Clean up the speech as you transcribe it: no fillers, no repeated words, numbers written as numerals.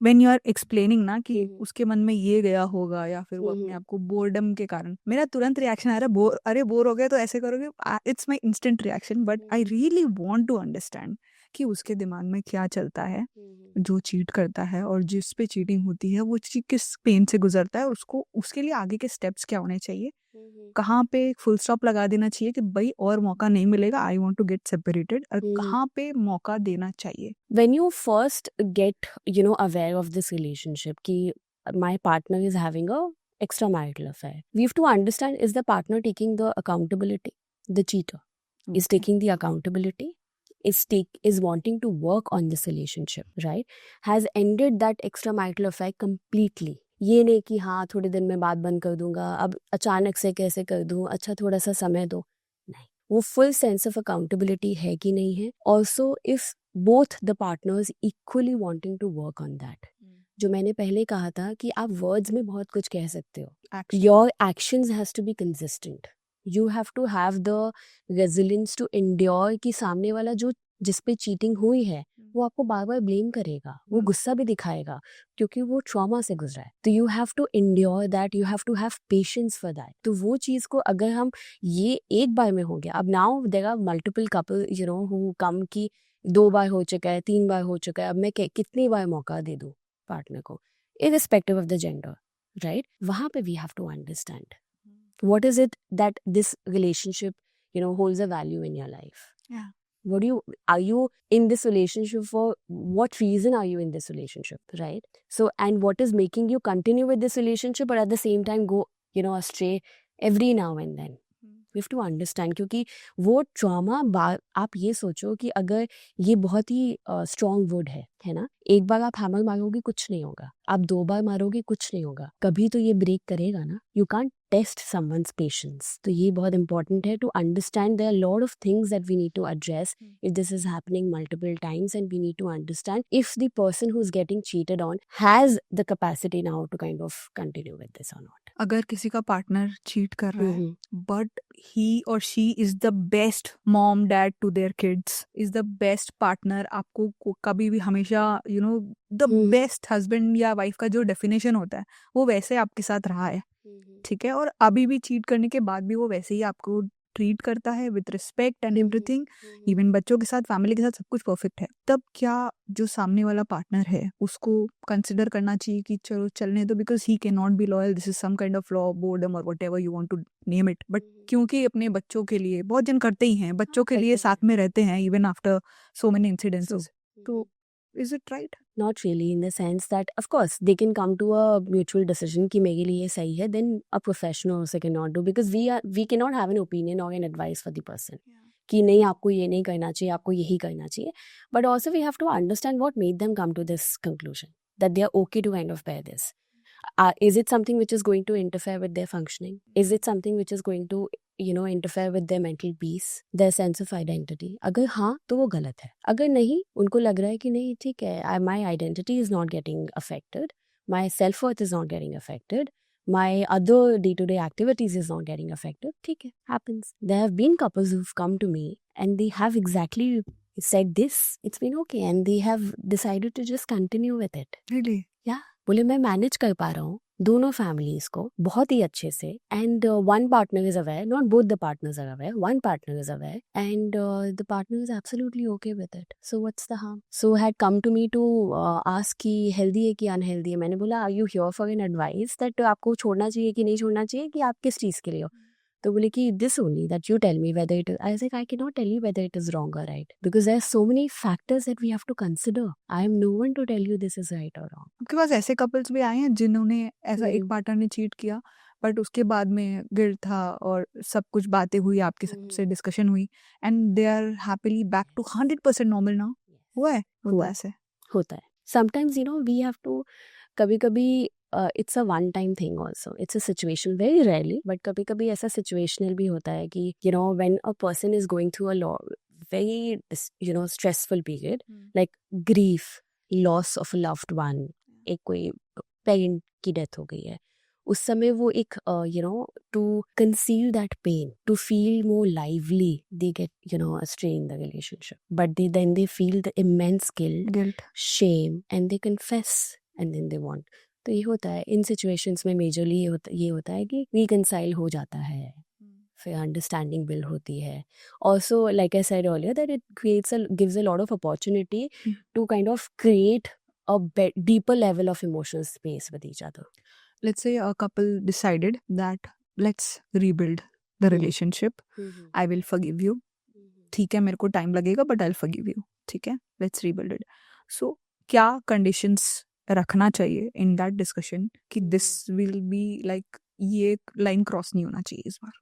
When you are explaining ना कि हम्म, उसके मन में ये गया होगा या फिर वो अपने हम्म, आप को बोर्डम के कारण, मेरा तुरंत रिएक्शन आ रहा है बोर, अरे बोर हो गए तो ऐसे करोगे, it's my instant reaction, but I really want to understand कि उसके दिमाग में क्या चलता है जो चीट करता है, और जिस पे चीटिंग होती है वो चीज किस पेन से गुजरता है, और उसको उसके लिए आगे के स्टेप्स क्या होने चाहिए, कहाँ पे फुल स्टॉप लगा देना चाहिए कि भाई और मौका नहीं मिलेगा, I want to get separated, और कहाँ पे मौका देना चाहिए. when you first get aware of this relationship ki my partner is having a extramarital affair, we have to understand, is the partner taking the accountability? The cheater is Okay. taking the accountability, is wanting to work on this relationship, right? Has ended that extramarital affair completely. ये नहीं कि हाँ थोड़े दिन में बात बंद कर दूंगा, अब अचानक से कैसे कर दूं, अच्छा थोड़ा सा समय दो, नहीं. वो फुल सेंस ऑफ अकाउंटेबिलिटी है कि नहीं है. Also if both the partners equally wanting to work on that. जो मैंने पहले कहा था कि आप वर्ड्स में बहुत कुछ कह सकते हो, Action. Your actions has to be consistent. You have to have the resilience to endure कि सामने वाला जो जिस पे चीटिंग हुई है वो आपको बार बार ब्लेम करेगा, वो गुस्सा भी दिखाएगा क्योंकि वो ट्रॉमा से गुजरा है. तो you have to endure that, you have to have patience for that. तो वो चीज को अगर हम, ये एक बार में हो गया, अब now there are multiple couple who come की 2 बार हो चुका है, 3 बार हो चुका है, अब मैं कितनी बार मौका दे दूं पार्टनर को, irrespective of the gender, right? वहाँ पे we have to understand what is it that this relationship, holds a value in your life. Yeah. Are you in this relationship for what reason? Are you in this relationship, right? So, and what is making you continue with this relationship but at the same time go, astray every now and then? We have to understand, क्योंकि वो trauma, आप ये सोचो कि अगर ये बहुत ही strong would है ना, एक बार आप हैमर मारोगे कुछ नहीं होगा, आप 2 बार मारोगे कुछ नहीं होगा, कभी तो ये ब्रेक करेगा ना. You can't test someone's patience. तो ये बहुत इंपॉर्टेंट है to understand there are lot of things that we need to address if this is happening multiple times, and we need to understand if the person who's getting cheated on has the capacity now to kind of continue with this or not. अगर किसी का partner cheat कर रहा है but he और she is the best mom dad to their kids, is the best partner, आपको कभी भी हमेशा द बेस्ट हस्बैंड या वाइफ का जो डेफिनेशन होता है वो वैसे आपके साथ रहा है, ठीक है, और अभी भी चीट करने के बाद भी वो वैसे ही आपको ट्रीट करता है with respect and everything, even बच्चों के साथ, फैमिली के साथ सब कुछ परफेक्ट है, तब क्या जो सामने वाला पार्टनर है उसको कंसिडर करना चाहिए कि चलो चलने दो, because he can not be loyal, this is some kind of law, boredom और whatever you want to name it, but क्योंकि अपने बच्चों के लिए, बहुत जन करते ही हैं, बच्चों के लिए साथ में रहते हैं even after so many incidences, तो is it right? Not really, in the sense that of course they can come to a mutual decision कि मेरे लिए सही है, then a professional also cannot do, because we cannot have an opinion or an advice for the person कि नहीं आपको ये नहीं करना चाहिए, आपको यही करना चाहिए. But also we have to understand what made them come to this conclusion that they are okay to kind of bear this. Is it something which is going to interfere with their functioning? Is it something which is going to interfere with their mental peace, their sense of identity? अगर हाँ तो वो गलत है. अगर नहीं, उनको लग रहा है कि नहीं ठीक है, my identity is not getting affected, my self-worth is not getting affected, my other day-to-day activities is not getting affected, ठीक है, happens. There have been couples who've come to me and they have exactly said this, it's been okay, and they have decided to just continue with it. Really? Yeah. बोले मैं manage कर पा रहा हूँ दोनों families को बहुत ही अच्छे से, and one partner is aware, not both the partners are aware, one partner is aware and the partner is absolutely okay with it, so what's the harm. So had come to me to ask कि healthy है कि unhealthy है. मैंने बोला are you here for an advice that आपको छोड़ना चाहिए कि नहीं छोड़ना चाहिए, कि आप किस चीज़ के लिए हो. तो बोले कि this only that you tell me whether it is. I said I can not tell you whether it is wrong और right, because there are so many factors that we have to consider. I am no one to tell you this is right और wrong. आपके पास ऐसे couples भी आए हैं जिन्होंने ऐसा, एक पार्टनर ने चीट किया बट उसके बाद में गिल्ट था और सब कुछ बातें हुई, आपके से डिस्कशन हुई, and they are happily back to 100% normal now? हुआ है? हुआ है. ऐसे होता है. समटाइम्स वी हैव टू, कभी कभी it's a one time thing also, it's a situation, very rarely, but कभी कभी ऐसा सिचुएशनल भी होता है कि when a person is going through a very stressful period, like grief, loss of a loved one, एक कोई पेरेंट की डेथ हो गई है, उस समय वो एक to conceal that pain, to feel more lively, they get astray in the relationship, but then they feel the immense guilt, guilt. shame, and they confess and then they want, तो ये होता है इन सिचुएशंस में majorly ये होता है कि reconcile हो जाता है, फिर अंडरस्टैंडिंग बिल्ड होती है. Also like I said earlier that it gives a lot of opportunity to kind of create a deeper level of emotional space with each other. Let's say a couple decided that let's rebuild the relationship. I will forgive you. ठीक है, मेरे को time लगेगा but I will forgive you. ठीक है, let's rebuild it. सो क्या conditions रखना चाहिए इन दैट डिस्कशन कि दिस विल बी लाइक ये लाइन क्रॉस नहीं होना चाहिए इस बार?